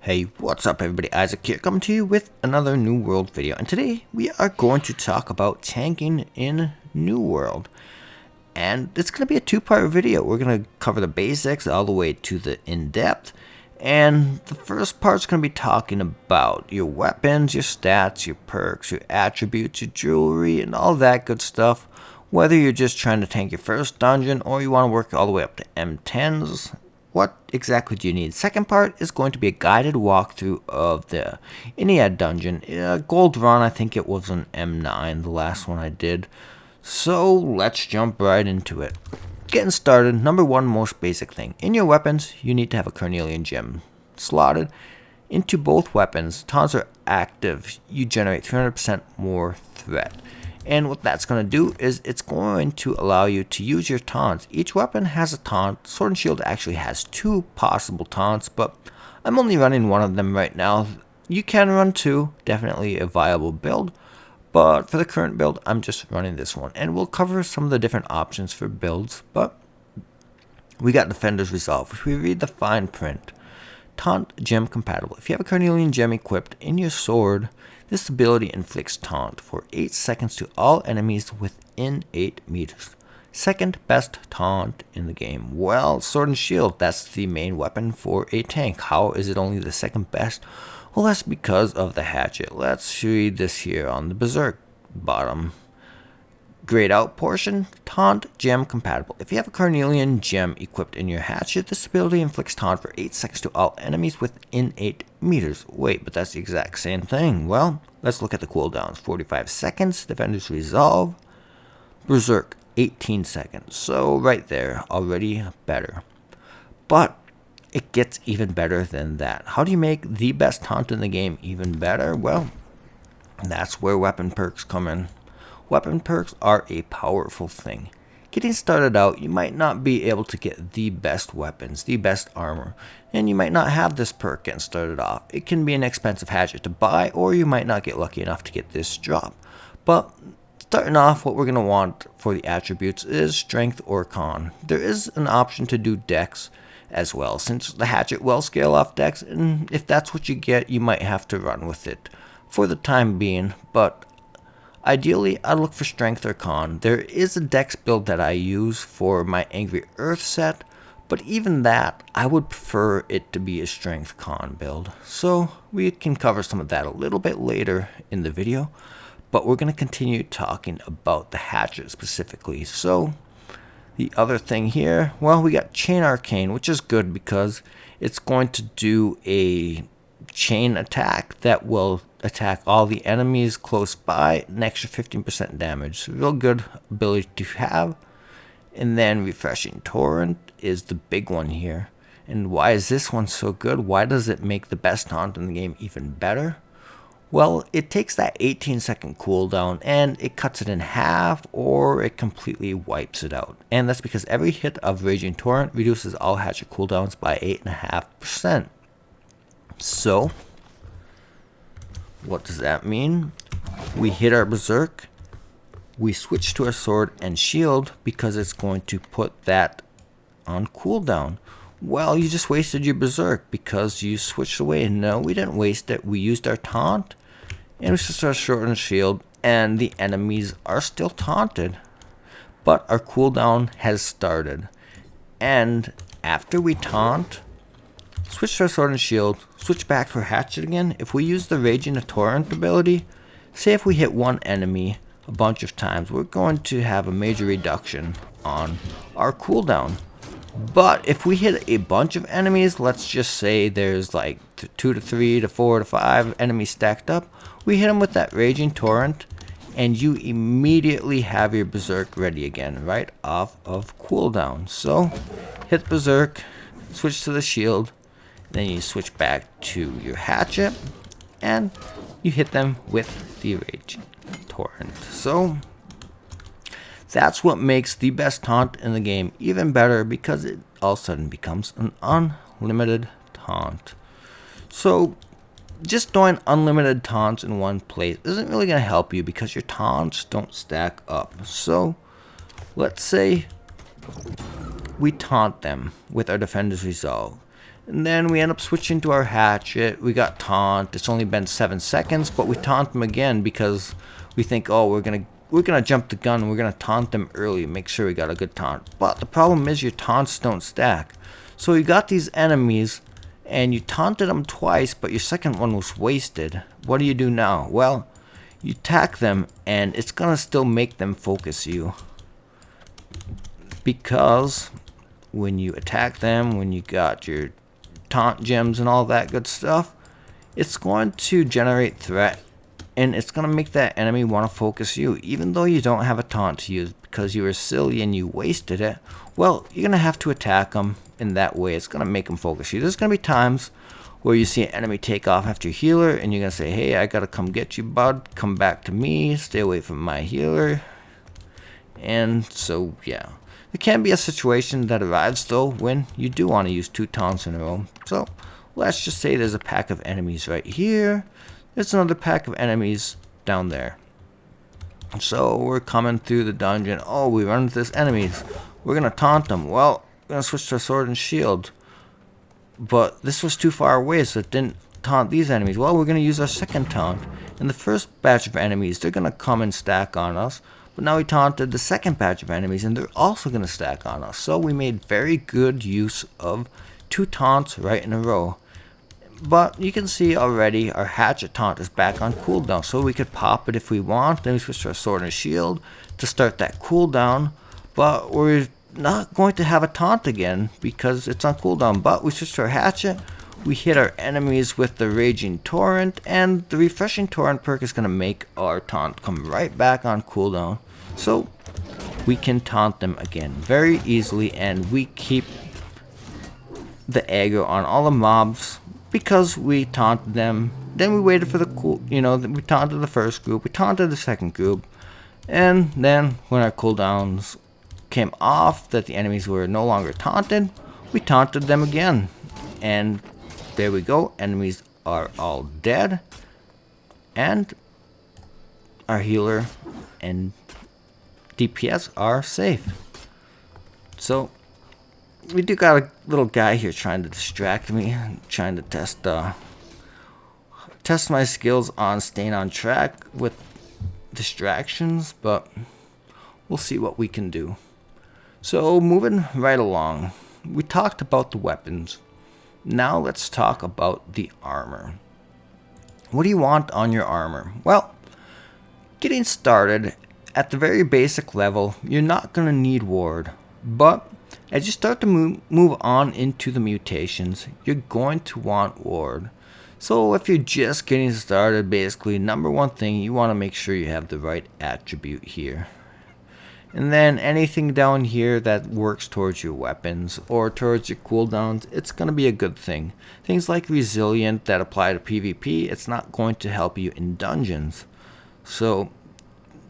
Hey, what's up everybody, Isaac here, coming to you with another New World video, and today we are going to talk about tanking in New World. And it's going to be a two-part video. We're going to cover the basics all the way to the in-depth, and the first part's going to be talking about your weapons, your stats, your perks, your attributes, your jewelry, and all that good stuff. Whether you're just trying to tank your first dungeon or you want to work all the way up to M10s, what exactly do you need? Second part is going to be a guided walkthrough of the Iliad dungeon. Gold run, I think it was an M9, the last one I did. So let's jump right into it. Getting started, number one most basic thing. In your weapons, you need to have a Carnelian gem slotted into both weapons. Taunts are active. You generate 300% more threat. And what that's going to do is it's going to allow you to use your taunts. Each weapon has a taunt. Sword and Shield actually has two possible taunts, but I'm only running one of them right now. You can run two, definitely a viable build, but for the current build, I'm just running this one. And we'll cover some of the different options for builds, but we got Defender's Resolve. If we read the fine print, taunt gem compatible. If you have a Carnelian gem equipped in your sword, this ability inflicts taunt for 8 seconds to all enemies within 8 meters. Second best taunt in the game. Well, Sword and Shield, that's the main weapon for a tank. How is it only the second best? Well, that's because of the Hatchet. Let's read this here on the Berserk bottom. Grayed out portion, taunt gem compatible. If you have a Carnelian gem equipped in your Hatchet, this ability inflicts taunt for 8 seconds to all enemies within 8 meters. Wait, but that's the exact same thing. Well, let's look at the cooldowns. 45 seconds, Defender's Resolve, Berserk, 18 seconds. So right there, already better. But it gets even better than that. How do you make the best taunt in the game even better? Well, that's where weapon perks come in. Weapon perks are a powerful thing. Getting started out, you might not be able to get the best weapons, the best armor, and you might not have this perk getting started off. It can be an expensive hatchet to buy, or you might not get lucky enough to get this drop. But starting off, what we're going to want for the attributes is strength or con. There is an option to do dex as well, since the hatchet will scale off dex, and if that's what you get, you might have to run with it for the time being, but ideally, I look for strength or con. There is a dex build that I use for my Angry Earth set, but even that, I would prefer it to be a strength con build. So we can cover some of that a little bit later in the video, but we're going to continue talking about the Hatchet specifically. So the other thing here, well, we got Chain Arcane, which is good because it's going to do a chain attack that will attack all the enemies close by, an extra 15% damage. Real good ability to have. And then Refreshing Torrent is the big one here. And why is this one so good? Why does it make the best taunt in the game even better? Well, it takes that 18-second cooldown and it cuts it in half, or it completely wipes it out. And that's because every hit of Raging Torrent reduces all Hatchet cooldowns by 8.5%. So, what does that mean? We hit our Berserk, we switch to our Sword and Shield because it's going to put that on cooldown. Well, you just wasted your Berserk because you switched away. No, we didn't waste it. We used our taunt, and we switched our Sword and Shield, and the enemies are still taunted. But our cooldown has started. And after we taunt, switch to our Sword and Shield, switch back to our Hatchet again. If we use the Raging Torrent ability, say if we hit one enemy a bunch of times, we're going to have a major reduction on our cooldown. But if we hit a bunch of enemies, let's just say there's like 2 to 3 to 4 to 5 enemies stacked up, we hit them with that Raging Torrent, and you immediately have your Berserk ready again, right off of cooldown. So, hit Berserk, switch to the Shield, then you switch back to your Hatchet, and you hit them with the Raging Torrent. So that's what makes the best taunt in the game even better, because it all of a sudden becomes an unlimited taunt. So just doing unlimited taunts in one place isn't really going to help you because your taunts don't stack up. So let's say we taunt them with our Defender's Resolve. And then we end up switching to our Hatchet. We got Taunt. It's only been 7 seconds, but we taunt them again because we think, oh, we're gonna jump the gun. We're gonna taunt them early, make sure we got a good taunt. But the problem is your taunts don't stack. So you got these enemies, and you taunted them twice, but your second one was wasted. What do you do now? Well, you attack them, and it's gonna still make them focus you. Because when you attack them, when you got your taunt gems and all that good stuff, it's going to generate threat, and it's going to make that enemy want to focus you, even though you don't have a taunt to use because you were silly and you wasted it. Well, you're going to have to attack them in that way. It's going to make them focus you. There's going to be times where you see an enemy take off after your healer, and you're going to say, hey, I got to come get you, bud. Come back to me. Stay away from my healer. And so, yeah. There can be a situation that arrives, though, when you do want to use 2 taunts in a row. So, let's just say there's a pack of enemies right here. There's another pack of enemies down there. So, we're coming through the dungeon. Oh, we run into these enemies. We're going to taunt them. Well, we're going to switch to sword and shield. But this was too far away, so it didn't taunt these enemies. Well, we're going to use our second taunt. And the first batch of enemies, they're going to come and stack on us. But now we taunted the second batch of enemies, and they're also going to stack on us. So we made very good use of 2 taunts right in a row. But you can see already our Hatchet taunt is back on cooldown. So we could pop it if we want. Then we switch to our sword and shield to start that cooldown. But we're not going to have a taunt again because it's on cooldown. But we switch to our Hatchet. We hit our enemies with the Raging Torrent. And the Refreshing Torrent perk is going to make our taunt come right back on cooldown. So we can taunt them again very easily, and we keep the aggro on all the mobs because we taunted them. Then we waited for the we taunted the first group, we taunted the second group, and then when our cooldowns came off that the enemies were no longer taunted, we taunted them again. And there we go, enemies are all dead, and our healer and DPS are safe. So we do got a little guy here trying to distract me, trying to test my skills on staying on track with distractions, but we'll see what we can do. So moving right along, we talked about the weapons. Now let's talk about the armor. What do you want on your armor? Well, getting started at the very basic level, you're not going to need ward, but as you start to move on into the mutations, you're going to want ward. So if you're just getting started, basically, number one thing, you want to make sure you have the right attribute here. And then anything down here that works towards your weapons or towards your cooldowns, it's going to be a good thing. Things like resilient that apply to PvP, it's not going to help you in dungeons. So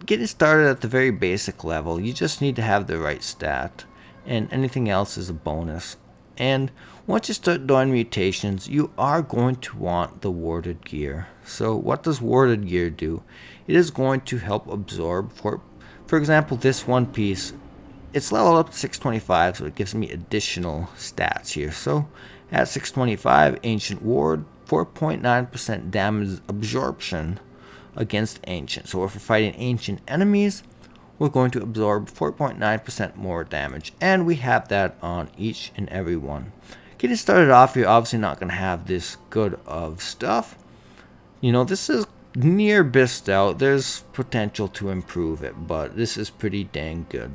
getting started at the very basic level, you just need to have the right stat, and anything else is a bonus. And once you start doing mutations, you are going to want the warded gear. So what does warded gear do? It is going to help absorb, for example, this one piece, it's leveled up to 625, so it gives me additional stats here. So at 625, Ancient Ward, 4.9% damage absorption against Ancient. So if we're fighting Ancient enemies, we're going to absorb 4.9% more damage. And we have that on each and every one. Getting started off, you're obviously not going to have this good of stuff. You know, this is near best out. There's potential to improve it, but this is pretty dang good.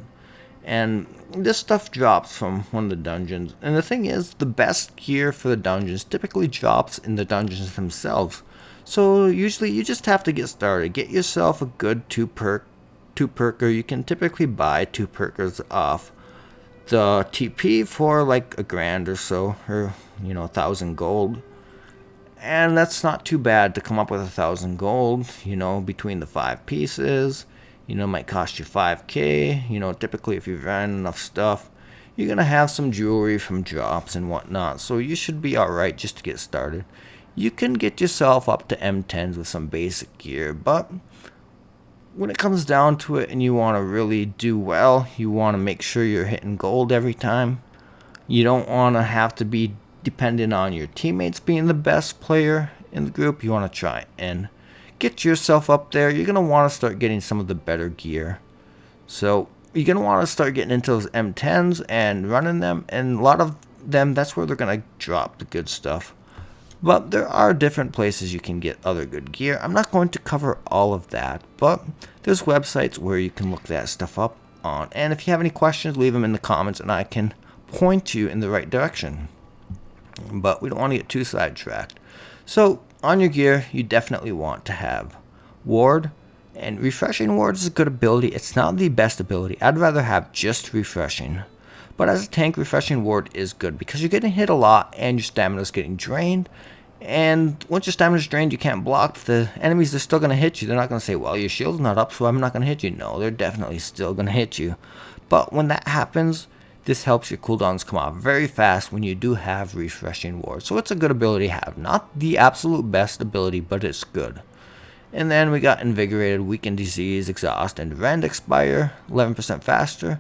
And this stuff drops from one of the dungeons. And the thing is, the best gear for the dungeons typically drops in the dungeons themselves. So usually you just have to get started. Get yourself a good two perker. You can typically buy 2 perkers off the TP for like $1,000 or so, or 1,000 gold. And that's not too bad to come up with 1,000 gold, between the 5 pieces. Might cost you 5k. Typically if you've ran enough stuff, you're gonna have some jewelry from drops and whatnot. So you should be alright just to get started. You can get yourself up to M10s with some basic gear, but when it comes down to it and you want to really do well, you want to make sure you're hitting gold every time. You don't want to have to be depending on your teammates being the best player in the group, you want to try and get yourself up there. You're going to want to start getting some of the better gear. So you're going to want to start getting into those M10s and running them, and a lot of them, that's where they're going to drop the good stuff. But there are different places you can get other good gear. I'm not going to cover all of that, but there's websites where you can look that stuff up on. And if you have any questions, leave them in the comments and I can point you in the right direction. But we don't want to get too sidetracked. So on your gear, you definitely want to have ward. And refreshing ward is a good ability. It's not the best ability. I'd rather have just refreshing. But as a tank, refreshing ward is good because you're getting hit a lot and your stamina is getting drained. And once your stamina is drained, you can't block. The enemies are still going to hit you. They're not going to say, well, your shield's not up, so I'm not going to hit you. No, they're definitely still going to hit you. But when that happens, this helps your cooldowns come off very fast when you do have refreshing ward. So it's a good ability to have. Not the absolute best ability, but it's good. And then we got invigorated, weakened disease, exhaust, and rend expire, 11% faster.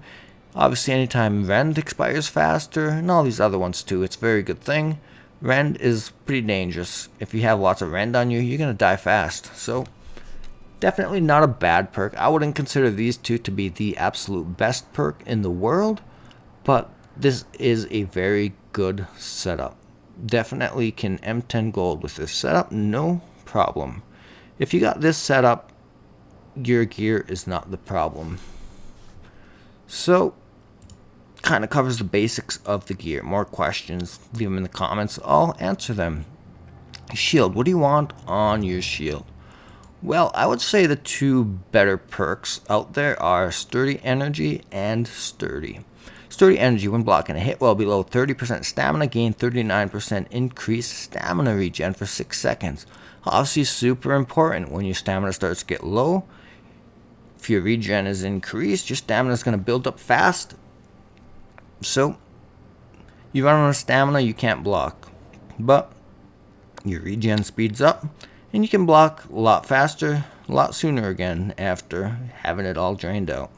Obviously, anytime rend expires faster, and all these other ones too, it's a very good thing. Rend is pretty dangerous. If you have lots of rend on you, you're going to die fast. So, definitely not a bad perk. I wouldn't consider these two to be the absolute best perk in the world, but this is a very good setup. Definitely can M10 gold with this setup, no problem. If you got this setup, your gear is not the problem. So, kind of covers the basics of the gear. More questions, leave them in the comments. I'll answer them. Shield. What do you want on your shield? Well, I would say the two better perks out there are Sturdy Energy and Sturdy. Sturdy Energy, when blocking a hit well below 30% stamina gain, 39% increased stamina regen for 6 seconds. Obviously super important when your stamina starts to get low. If your regen is increased, your stamina is going to build up fast. So, you run out of stamina, you can't block. But, your regen speeds up, and you can block a lot faster, a lot sooner again after having it all drained out.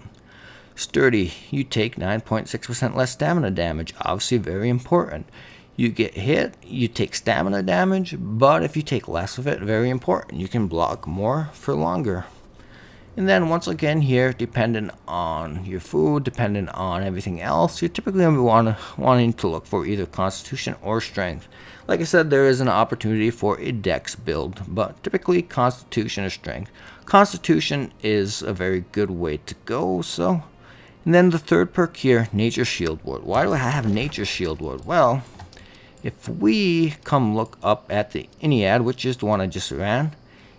Sturdy, you take 9.6% less stamina damage, obviously very important. You get hit, you take stamina damage, but if you take less of it, very important, you can block more for longer. And then once again here, depending on your food, depending on everything else, you're typically going to be wanting to look for either Constitution or Strength. Like I said, there is an opportunity for a Dex build, but typically Constitution or Strength. Constitution is a very good way to go, so. And then the third perk here, Nature Shield Ward. Why do I have Nature Shield Ward? Well, if we come look up at the Ennead, which is the one I just ran,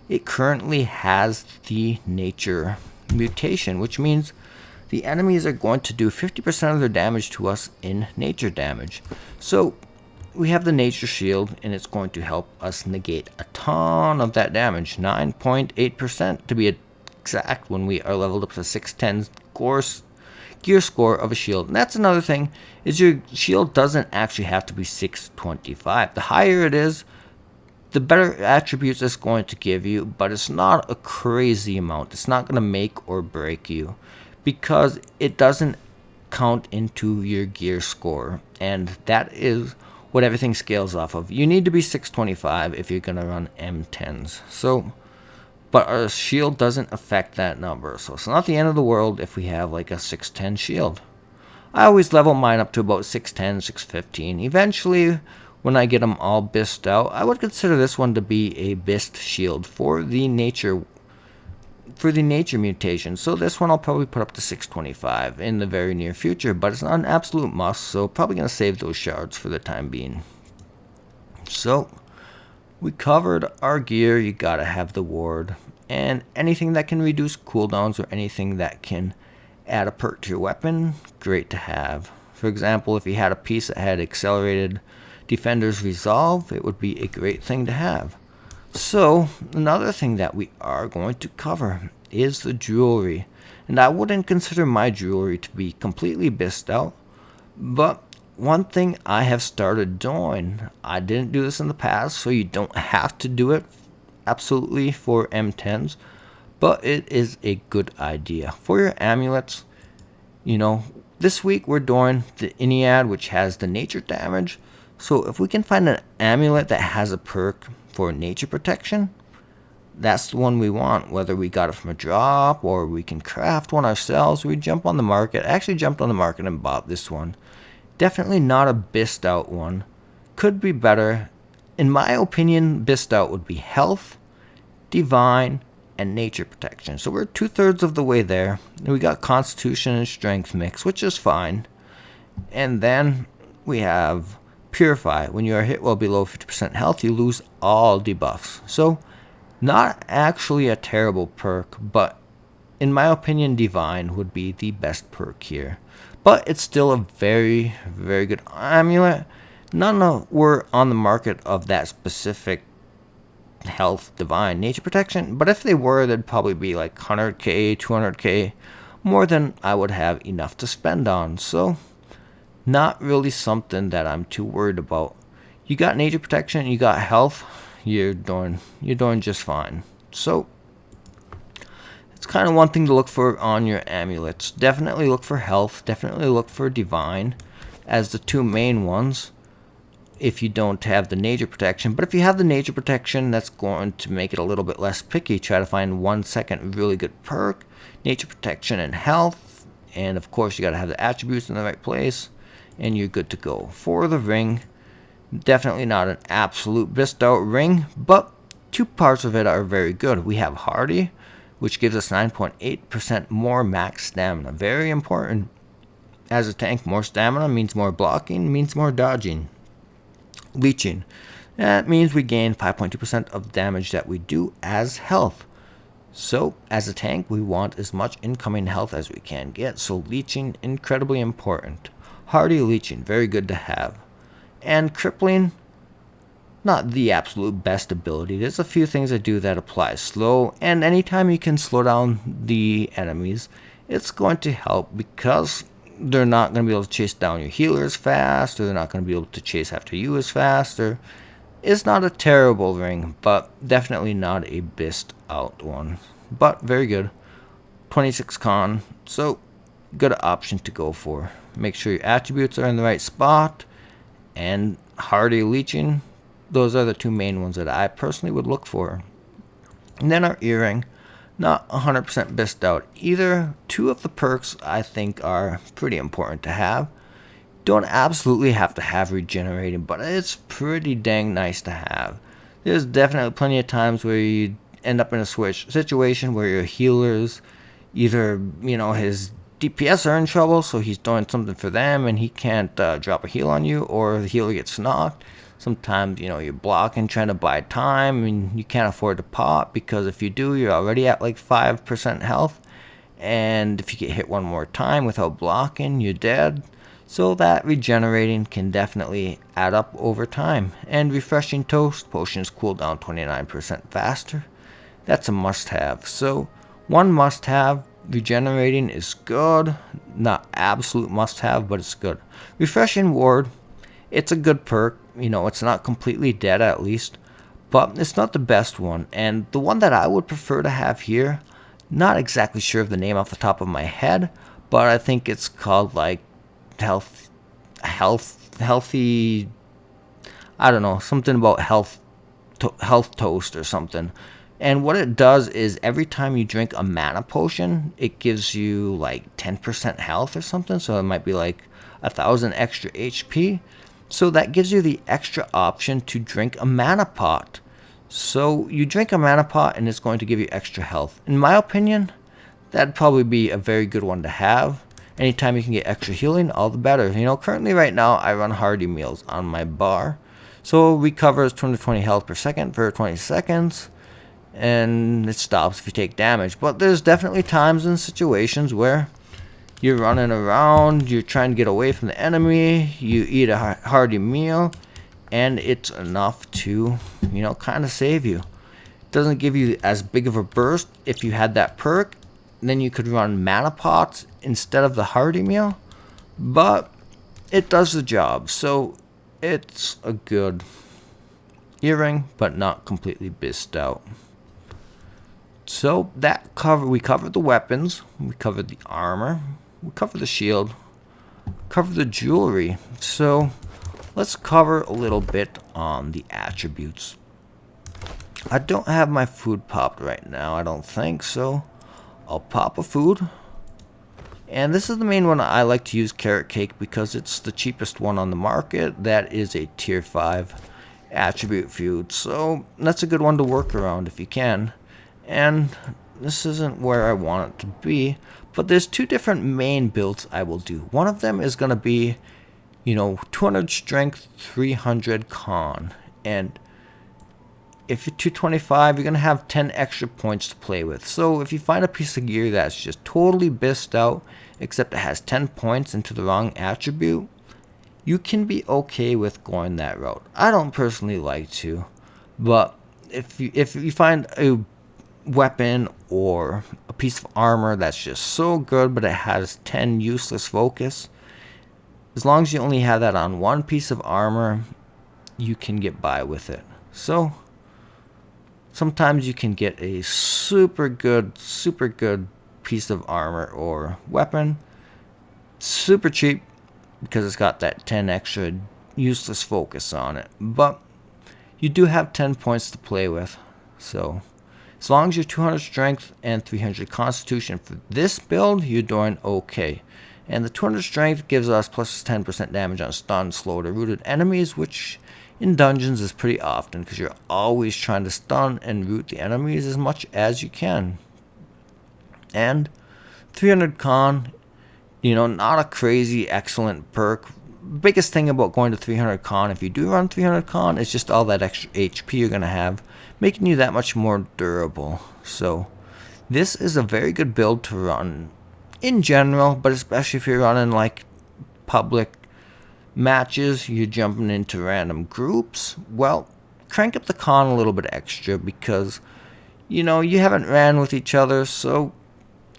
it currently has the nature mutation, which means the enemies are going to do 50% of their damage to us in nature damage. So we have the nature shield, and it's going to help us negate a ton of that damage, 9.8% to be exact, when we are leveled up to 610 gear score of a shield. And that's another thing, is your shield doesn't actually have to be 625. The higher it is, the better attributes it's going to give you, but it's not a crazy amount. It's not going to make or break you because it doesn't count into your gear score, and that is what everything scales off of. You need to be 625 if you're going to run M10s. So, but our shield doesn't affect that number, so it's not the end of the world if we have like a 610 shield. I always level mine up to about 610, 615. Eventually, when I get them all bissed out, I would consider this one to be a bissed shield for the nature mutation. So this one I'll probably put up to 625 in the very near future, but it's not an absolute must, so probably going to save those shards for the time being. So, we covered our gear. You gotta have the ward, and anything that can reduce cooldowns or anything that can add a perk to your weapon, great to have. For example, if you had a piece that had accelerated Defender's Resolve, it would be a great thing to have. So, another thing that we are going to cover is the jewelry. And I wouldn't consider my jewelry to be completely bissed out, but one thing I have started doing, I didn't do this in the past, so you don't have to do it absolutely for M10s, but it is a good idea. For your amulets, you know, this week we're doing the Ennead, which has the nature damage. So if we can find an amulet that has a perk for nature protection, that's the one we want. Whether we got it from a drop or we can craft one ourselves, we jump on the market. I actually jumped on the market and bought this one. Definitely not a bist out one. Could be better. In my opinion, bist out would be health, divine, and nature protection. So we're 2/3 of the way there. We got constitution and strength mix, which is fine. And then we have purify. When you are hit well below 50% health, you lose all debuffs. So not actually a terrible perk, but in my opinion, divine would be the best perk here. But it's still a very, very good amulet. None were on the market of that specific health, divine, nature protection, but if they were, they'd probably be like 100k, 200k, more than I would have enough to spend on. So not really something that I'm too worried about. You got nature protection, you got health, you're doing just fine. So it's kind of one thing to look for on your amulets. Definitely look for health, definitely look for divine as the two main ones if you don't have the nature protection. But if you have the nature protection, that's going to make it a little bit less picky. Try to find 1 second really good perk, nature protection and health, and of course you got to have the attributes in the right place, and you're good to go. For the ring, definitely not an absolute best out ring, but 2 parts of it are very good. We have hardy, which gives us 9.8% more max stamina. Very important. As a tank, more stamina means more blocking, means more dodging. Leeching. That means we gain 5.2% of the damage that we do as health. So, as a tank, we want as much incoming health as we can get. So, leeching, incredibly important. Hardy leeching, very good to have. And crippling, not the absolute best ability. There's a few things that do that apply. Slow, and anytime you can slow down the enemies, it's going to help because they're not going to be able to chase down your healers fast, or they're not going to be able to chase after you as fast. Or it's not a terrible ring, but definitely not a bist out one. But very good. 26 con, so good option to go for. Make sure your attributes are in the right spot, and hardy leeching. Those are the 2 main ones that I personally would look for. And then our earring. Not 100% best out either. 2 of the perks I think are pretty important to have. Don't absolutely have to have regenerating, but it's pretty dang nice to have. There's definitely plenty of times where you end up in a situation where your healers, either, his DPS are in trouble, so he's doing something for them and he can't drop a heal on you, or the healer gets knocked. Sometimes, you're blocking, trying to buy time, and you can't afford to pop, because if you do, you're already at like 5% health. And if you get hit one more time without blocking, you're dead. So that regenerating can definitely add up over time. And refreshing toast, potions cool down 29% faster. That's a must-have. So one must-have, regenerating is good. Not absolute must-have, but it's good. Refreshing ward, it's a good perk. It's not completely dead at least, but it's not the best one. And the one that I would prefer to have here, not exactly sure of the name off the top of my head, but I think it's called like healthy, I don't know, something about health toast or something. And what it does is every time you drink a mana potion, it gives you like 10% health or something. So it might be like 1,000 extra HP. So that gives you the extra option to drink a mana pot. So you drink a mana pot and it's going to give you extra health. In my opinion, that'd probably be a very good one to have. Anytime you can get extra healing, all the better. Currently right now I run hardy meals on my bar. So it recovers 220 health per second for 20 seconds. And it stops if you take damage. But there's definitely times and situations where you're running around, you're trying to get away from the enemy, you eat a hearty meal, and it's enough to, kind of save you. It doesn't give you as big of a burst. If you had that perk, then you could run mana pots instead of the hearty meal, but it does the job. So it's a good earring, but not completely bist out. So we covered the weapons, we covered the armor, we covered the shield, covered the jewelry. So let's cover a little bit on the attributes. I don't have my food popped right now, I don't think, so I'll pop a food. And this is the main one. I like to use carrot cake because it's the cheapest one on the market. That is a tier 5 attribute food, so that's a good one to work around if you can. And this isn't where I want it to be, but there's two different main builds I will do. One of them is going to be, 200 strength, 300 con, and if you're 225, you're going to have 10 extra points to play with. So if you find a piece of gear that's just totally bissed out, except it has 10 points into the wrong attribute, you can be okay with going that route. I don't personally like to, but if you find a weapon or a piece of armor that's just so good but it has 10 useless focus, as long as you only have that on one piece of armor, you can get by with it. So sometimes you can get a super good piece of armor or weapon super cheap because it's got that 10 extra useless focus on it, but you do have 10 points to play with. So as long as you're 200 strength and 300 constitution for this build, you're doing okay. And the 200 strength gives us plus 10% damage on stunned, slowed, or rooted enemies, which in dungeons is pretty often because you're always trying to stun and root the enemies as much as you can. And 300 con, not a crazy excellent perk. Biggest thing about going to 300 con, if you do run 300 con, is just all that extra HP you're going to have, making you that much more durable. So this is a very good build to run in general, but especially if you're running like public matches, you're jumping into random groups, well, crank up the con a little bit extra because you haven't ran with each other, so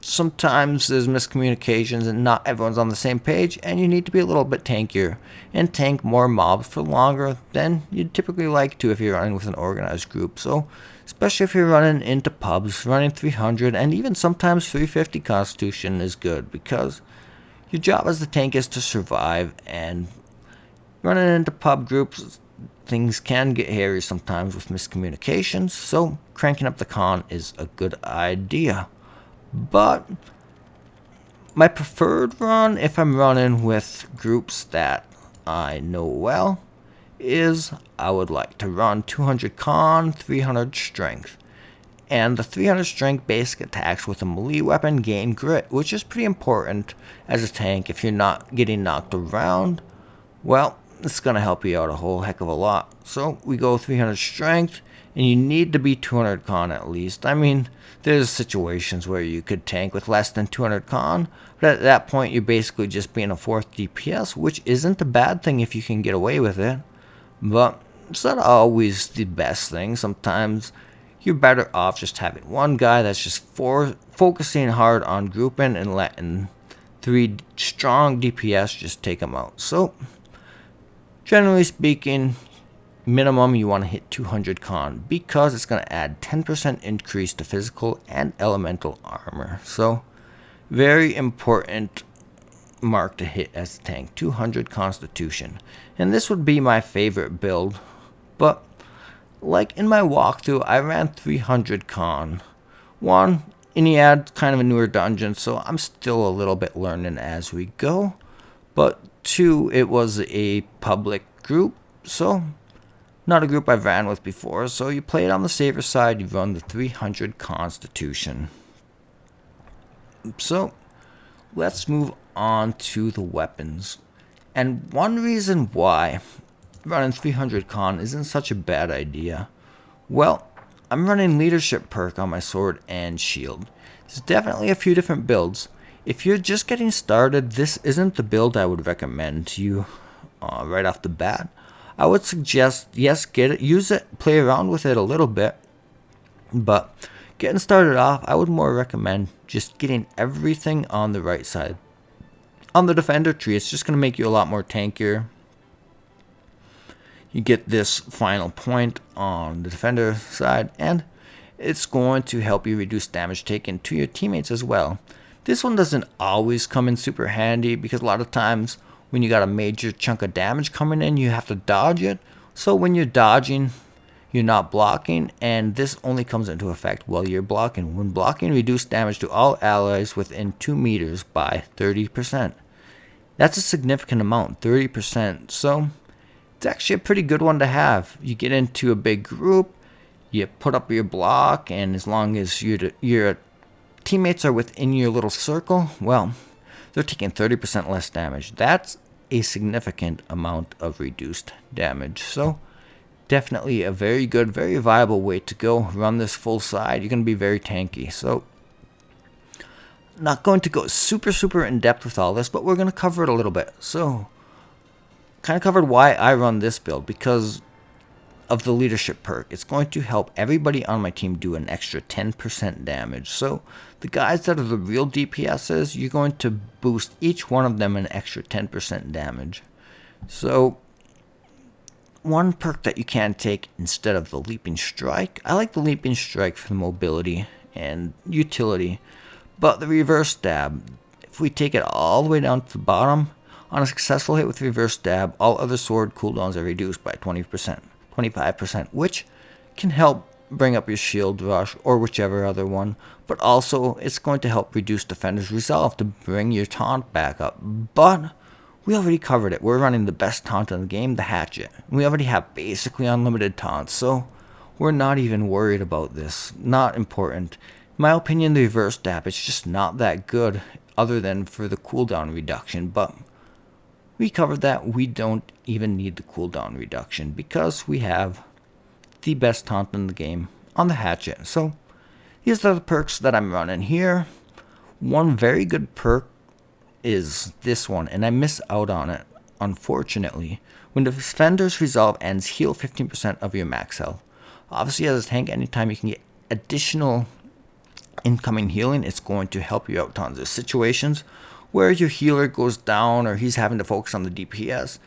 sometimes there's miscommunications and not everyone's on the same page, and you need to be a little bit tankier and tank more mobs for longer than you'd typically like to if you're running with an organized group. So especially if you're running into pubs, running 300 and even sometimes 350 constitution is good because your job as the tank is to survive, and running into pub groups, things can get hairy sometimes with miscommunications, so cranking up the con is a good idea. But my preferred run, if I'm running with groups that I know well, is I would like to run 200 con, 300 strength. And the 300 strength basic attacks with a melee weapon gain grit, which is pretty important as a tank. If you're not getting knocked around, well, it's going to help you out a whole heck of a lot. So we go 300 strength, and you need to be 200 con at least. I mean, there's situations where you could tank with less than 200 con, but at that point you're basically just being a 4th DPS, which isn't a bad thing if you can get away with it. But it's not always the best thing. Sometimes you're better off just having one guy that's just focusing hard on grouping and letting 3 strong DPS just take them out. So generally speaking, minimum you want to hit 200 con because it's going to add 10% increase to physical and elemental armor. So very important mark to hit as a tank, 200 constitution. And this would be my favorite build, but like in my walkthrough I ran 300 con. One, Iniad, kind of a newer dungeon, so I'm still a little bit learning as we go. But 2, it was a public group, so not a group I've ran with before, so you play it on the safer side, you run the 300 constitution. So let's move on to the weapons. And one reason why running 300 con isn't such a bad idea, well, I'm running leadership perk on my sword and shield. There's definitely a few different builds. If you're just getting started, this isn't the build I would recommend to you right off the bat. I would suggest, yes, get it, use it, play around with it a little bit, but getting started off, I would more recommend just getting everything on the right side. On the defender tree, it's just going to make you a lot more tankier. You get this final point on the defender side, and it's going to help you reduce damage taken to your teammates as well. This one doesn't always come in super handy because a lot of times when you got a major chunk of damage coming in, you have to dodge it. So when you're dodging, you're not blocking, and this only comes into effect while you're blocking. When blocking, reduce damage to all allies within 2 meters by 30%. That's a significant amount, 30%. So it's actually a pretty good one to have. You get into a big group, you put up your block, and as long as your teammates are within your little circle, well, they're taking 30% less damage. That's a significant amount of reduced damage. So definitely a very good, very viable way to go. Run this full side. You're going to be very tanky. So not going to go super in depth with all this, but we're going to cover it a little bit. So kind of covered why I run this build, because of the leadership perk. It's going to help everybody on my team do an extra 10% damage. So the guys that are the real DPSs, you're going to boost each one of them an extra 10% damage. So one perk that you can take instead of the leaping strike, I like the leaping strike for the mobility and utility, but the reverse stab, if we take it all the way down to the bottom, on a successful hit with reverse stab, all other sword cooldowns are reduced by 20%. 25%, which can help bring up your shield rush or whichever other one, but also it's going to help reduce defender's resolve to bring your taunt back up. But we already covered it. We're running the best taunt in the game, the Hatchet. We already have basically unlimited taunts, so we're not even worried about this. Not important. In my opinion, the reverse stab is just not that good other than for the cooldown reduction, but we covered that. We don't even need the cooldown reduction because we have the best taunt in the game on the Hatchet. So these are the perks that I'm running here. One very good perk is this one, and I miss out on it, unfortunately. When the defender's resolve ends, heal 15% of your max health. Obviously, as a tank, anytime you can get additional incoming healing, it's going to help you out tons. There's situations where your healer goes down or he's having to focus on the DPS,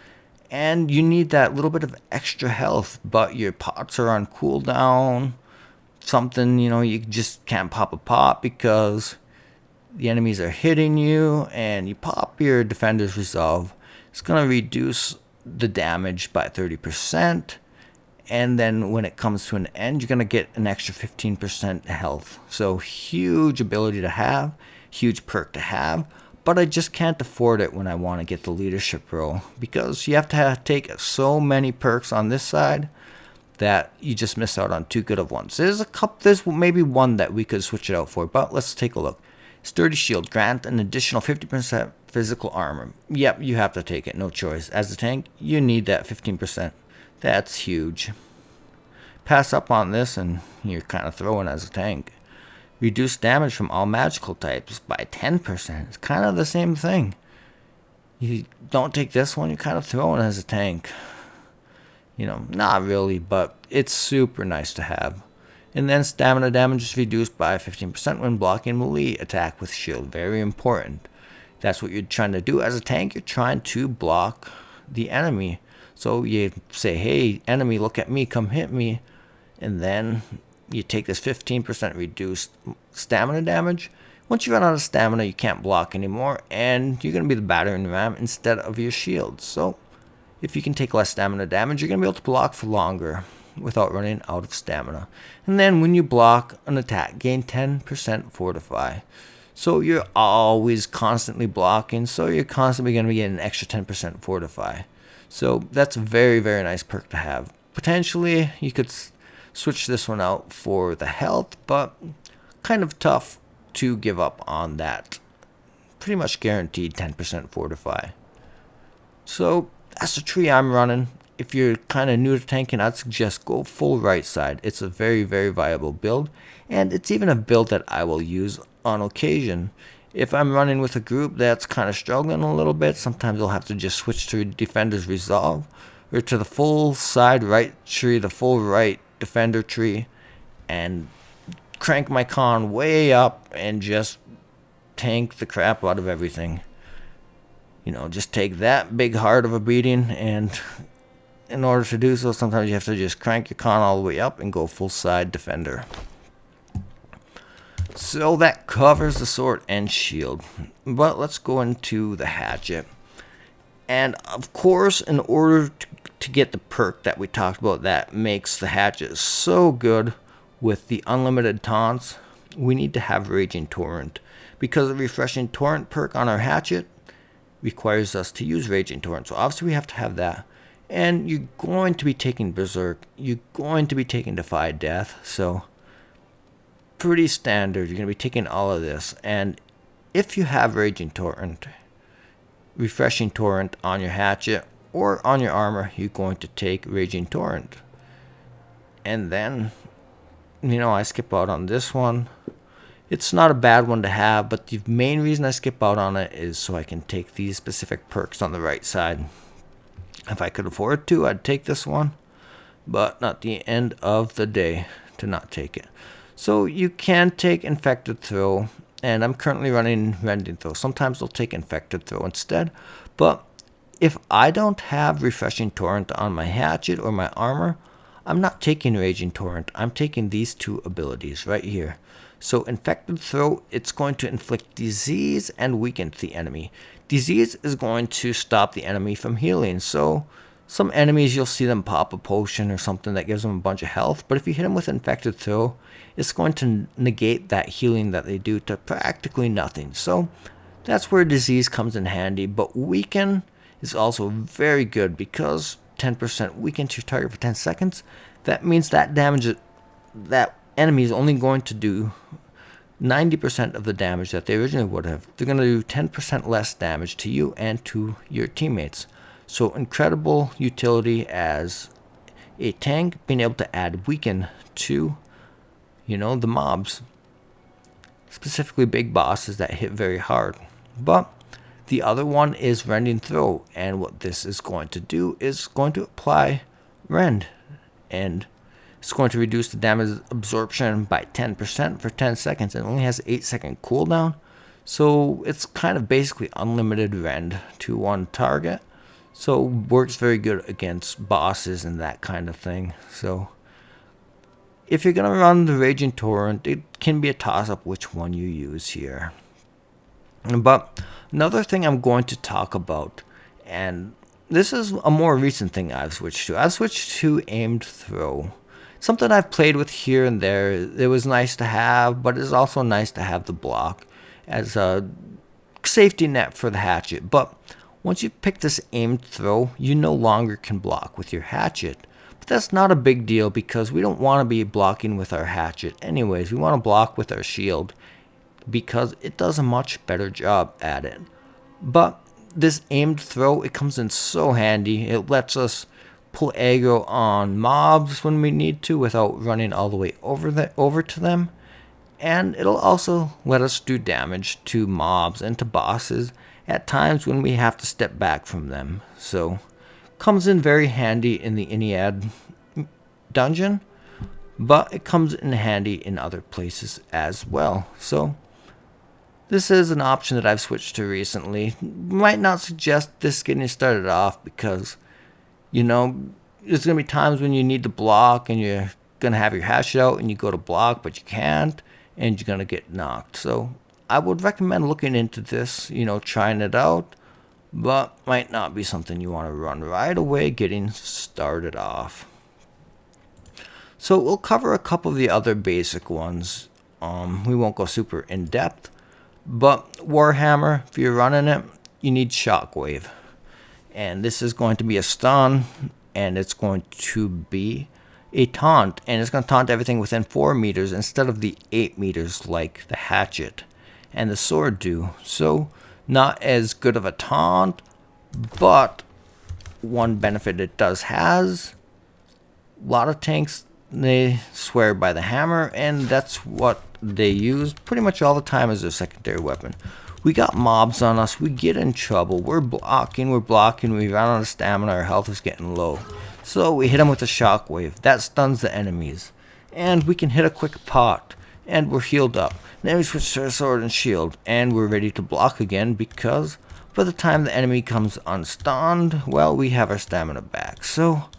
and you need that little bit of extra health, but your pots are on cooldown. Something, you just can't pop a pot because the enemies are hitting you, and you pop your defender's resolve. It's going to reduce the damage by 30%, and then when it comes to an end, you're going to get an extra 15% health. So huge ability to have, huge perk to have. But I just can't afford it when I want to get the leadership role, because you have to take so many perks on this side that you just miss out on too good of ones. There's maybe one that we could switch it out for, but let's take a look. Sturdy Shield, grant an additional 50% physical armor. Yep, you have to take it, no choice. As a tank, you need that 15%. That's huge. Pass up on this and you're kind of throwing as a tank. Reduce damage from all magical types by 10%. It's kind of the same thing. You don't take this one, you're kind of throwing as a tank. Not really, but it's super nice to have. And then stamina damage is reduced by 15% when blocking melee attack with shield. Very important. That's what you're trying to do as a tank. You're trying to block the enemy. So you say, hey, enemy, look at me, come hit me. And then you take this 15% reduced stamina damage. Once you run out of stamina, you can't block anymore, and you're going to be the battering ram instead of your shield. So if you can take less stamina damage, you're going to be able to block for longer without running out of stamina. And then when you block an attack, gain 10% fortify. So you're always constantly blocking, so you're constantly going to be getting an extra 10% fortify. So that's a very, very nice perk to have. Potentially, you could switch this one out for the health, but kind of tough to give up on that. Pretty much guaranteed 10% fortify. So that's the tree I'm running. If you're kind of new to tanking, I'd suggest go full right side. It's a very, very viable build, and it's even a build that I will use on occasion. If I'm running with a group that's kind of struggling a little bit, sometimes I'll have to just switch to Defender's Resolve, or to the full side right tree, the full right defender tree, and crank my con way up and just tank the crap out of everything. Just take that big heart of a beating, and in order to do so, sometimes you have to just crank your con all the way up and go full side defender. So that covers the sword and shield. But let's go into the hatchet. And of course, in order to get the perk that we talked about that makes the hatchet so good with the unlimited taunts, we need to have Raging Torrent, because the Refreshing Torrent perk on our hatchet requires us to use Raging Torrent. So obviously we have to have that. And you're going to be taking Berserk. You're going to be taking Defy Death. So pretty standard. You're going to be taking all of this. And if you have Raging Torrent, Refreshing Torrent on your hatchet or on your armor, you're going to take Raging Torrent. And then, I skip out on this one. It's not a bad one to have, but the main reason I skip out on it is so I can take these specific perks on the right side. If I could afford to, I'd take this one, but not the end of the day to not take it. So you can take Infected Throw, and I'm currently running Rending Throw. Sometimes they'll take Infected Throw instead, but if I don't have Refreshing Torrent on my hatchet or my armor, I'm not taking Raging Torrent. I'm taking these two abilities right here. So Infected Throw, it's going to inflict disease and weaken the enemy. Disease is going to stop the enemy from healing. So some enemies, you'll see them pop a potion or something that gives them a bunch of health. But if you hit them with Infected Throw, it's going to negate that healing that they do to practically nothing. So that's where disease comes in handy. But weaken is also very good because 10% weaken to your target for 10 seconds. That means that damage that enemy is only going to do 90% of the damage that they originally would have. They're going to do 10% less damage to you and to your teammates. So incredible utility as a tank, being able to add weaken to, the mobs. Specifically big bosses that hit very hard. But the other one is Rending Throw, and what this is going to do is going to apply Rend, and it's going to reduce the damage absorption by 10% for 10 seconds. It only has 8-second cooldown, so it's kind of basically unlimited Rend to one target. So works very good against bosses and that kind of thing. So if you're going to run the Raging Torrent, it can be a toss-up which one you use here. But another thing I'm going to talk about, and this is a more recent thing I've switched to. I've switched to Aimed Throw. Something I've played with here and there. It was nice to have, but it's also nice to have the block as a safety net for the hatchet. But once you pick this Aimed Throw, you no longer can block with your hatchet. But that's not a big deal because we don't want to be blocking with our hatchet anyways. We want to block with our shield because it does a much better job at it. But this Aimed Throw, it comes in so handy. It lets us pull aggro on mobs when we need to without running all the way over to them. And it'll also let us do damage to mobs and to bosses at times when we have to step back from them. So comes in very handy in the Ennead dungeon, but it comes in handy in other places as well. So this is an option that I've switched to recently. Might not suggest this getting started off because there's going to be times when you need to block and you're going to have your hatchet out and you go to block, but you can't, and you're going to get knocked. So I would recommend looking into this, trying it out, but might not be something you want to run right away getting started off. So we'll cover a couple of the other basic ones. We won't go super in depth, but Warhammer, if you're running it, you need Shockwave. And this is going to be a stun, and it's going to be a taunt, and it's going to taunt everything within 4 meters instead of the 8 meters like the hatchet and the sword do. So not as good of a taunt, but one benefit it does has, a lot of tanks, they swear by the hammer, and that's what they use pretty much all the time as their secondary weapon. We got mobs on us, we get in trouble, we're blocking, we run out of stamina, our health is getting low. So we hit them with a shockwave, that stuns the enemies. And we can hit a quick pot, and we're healed up. Then we switch to our sword and shield, and we're ready to block again because by the time the enemy comes unstunned, well, we have our stamina back. So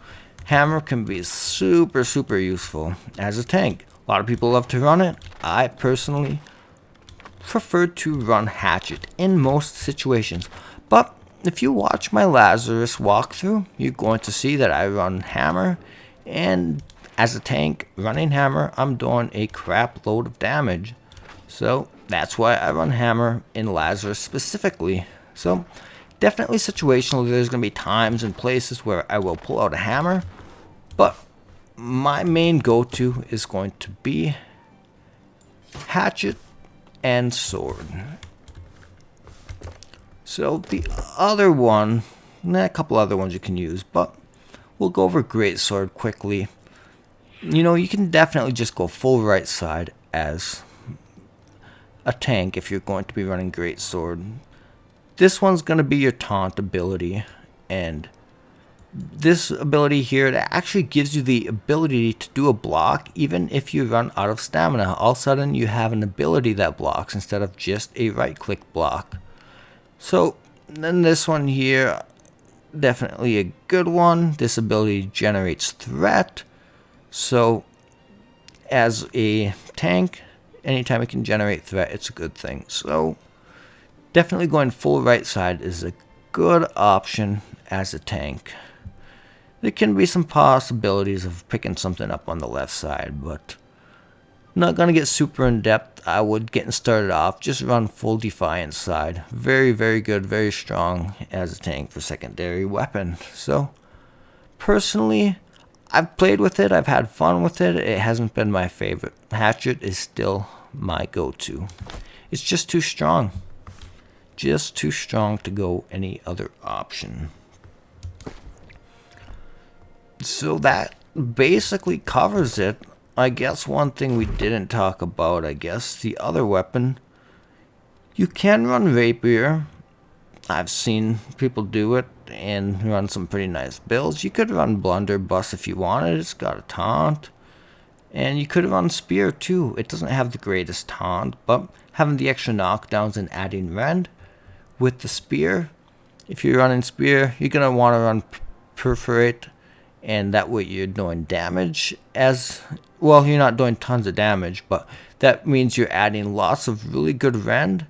hammer can be super useful as a tank. A lot of people love to run it. I personally prefer to run hatchet in most situations, but if you watch my Lazarus walkthrough, you're going to see that I run hammer, and as a tank running hammer, I'm doing a crap load of damage. So that's why I run hammer in Lazarus specifically. So definitely situational. There's going to be times and places where I will pull out a hammer, but my main go-to is going to be hatchet and sword. So the other one, a couple other ones you can use, but we'll go over Greatsword quickly. You know, you can definitely just go full right side as a tank if you're going to be running Greatsword. This one's going to be your taunt ability, and this ability here, that actually gives you the ability to do a block even if you run out of stamina. All of a sudden you have an ability that blocks instead of just a right click block. So then this one here, definitely a good one. This ability generates threat. So as a tank, anytime it can generate threat, it's a good thing. So definitely going full right side is a good option as a tank. There can be some possibilities of picking something up on the left side, but not going to get super in depth. I would, getting started off, just run full Defiance side. Very, very good, very strong as a tank for secondary weapon. So, personally, I've played with it. I've had fun with it. It hasn't been my favorite. Hatchet is still my go-to. It's just too strong. Just too strong to go any other option. So that basically covers it. I guess one thing we didn't talk about, the other weapon. You can run rapier. I've seen people do it and run some pretty nice builds. You could run blunderbuss if you wanted. It's got a taunt. And you could run spear too. It doesn't have the greatest taunt, but having the extra knockdowns and adding rend with the spear. If you're running spear, you're going to want to run perforate. And that way you're doing damage as well. You're not doing tons of damage, but that means you're adding lots of really good rend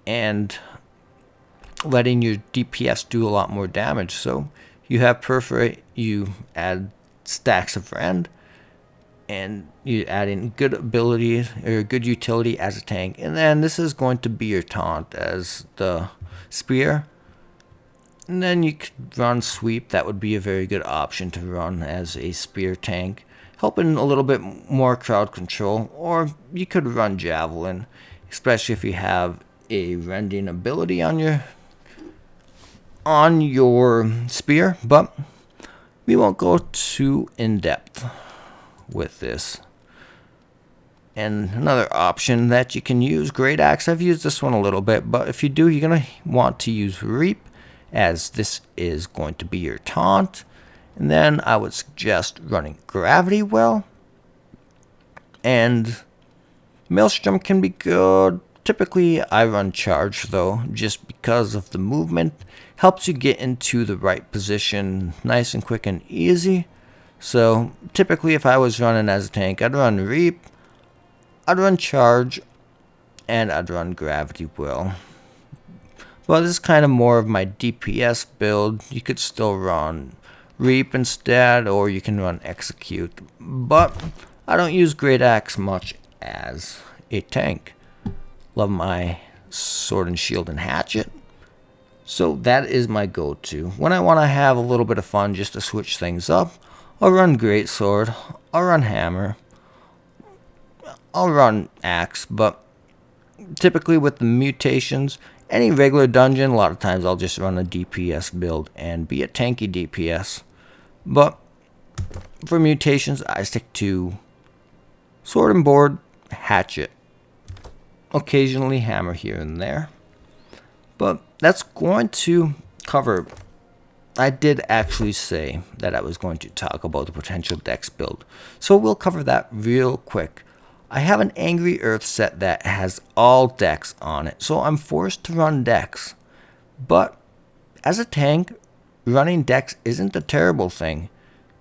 and letting your DPS do a lot more damage. So you have perforate, you add stacks of rend, and you're adding good ability or good utility as a tank. And then this is going to be your taunt as the spear. And then you could run sweep. That would be a very good option to run as a spear tank, helping a little bit more crowd control. Or you could run javelin, especially if you have a rending ability on your spear. But we won't go too in depth with this. And another option that you can use, Great Axe. I've used this one a little bit, but if you do, you're gonna want to use Reap, as this is going to be your taunt. And then I would suggest running Gravity Well. And Maelstrom can be good. Typically I run Charge though, just because of the movement. Helps you get into the right position nice and quick and easy. So typically if I was running as a tank, I'd run Reap, I'd run Charge, and I'd run Gravity Well. Well, this is kind of more of my DPS build. You could still run Reap instead, or you can run Execute. But I don't use Great Axe much as a tank. Love my Sword and Shield and Hatchet. So that is my go-to. When I want to have a little bit of fun just to switch things up, I'll run Greatsword, I'll run Hammer, I'll run Axe, but typically with the mutations, any regular dungeon, a lot of times I'll just run a DPS build and be a tanky DPS. But for mutations, I stick to Sword and Board, Hatchet, occasionally Hammer here and there. But that's going to cover. I did actually say that I was going to talk about the potential Dex build, so we'll cover that real quick. I have an Angry Earth set that has all Dex on it, so I'm forced to run Dex. But as a tank, running Dex isn't a terrible thing.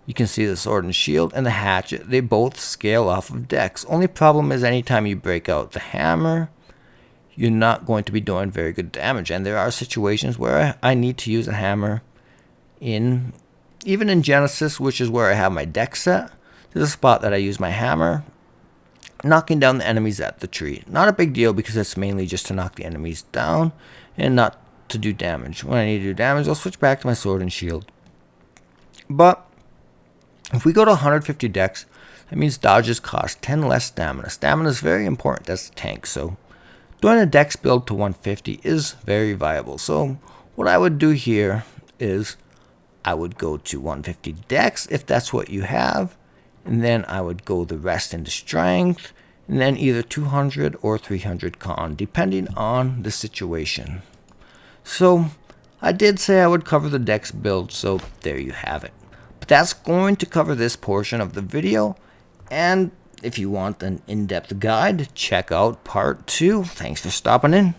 You can see the Sword and Shield and the Hatchet, they both scale off of Dex. Only problem is anytime you break out the Hammer, you're not going to be doing very good damage. And there are situations where I need to use a hammer even in Genesis, which is where I have my dex set. There's a spot that I use my hammer, knocking down the enemies at the tree. Not a big deal because it's mainly just to knock the enemies down and not to do damage. When I need to do damage, I'll switch back to my sword and shield. But if we go to 150 dex, that means dodges cost 10 less stamina. Stamina is very important as a tank, so doing a dex build to 150 is very viable. So what I would do here is I would go to 150 dex if that's what you have, and then I would go the rest into strength, and then either 200 or 300 con, depending on the situation. So I did say I would cover the dex build, so there you have it. But that's going to cover this portion of the video, and if you want an in-depth guide, check out part 2. Thanks for stopping in.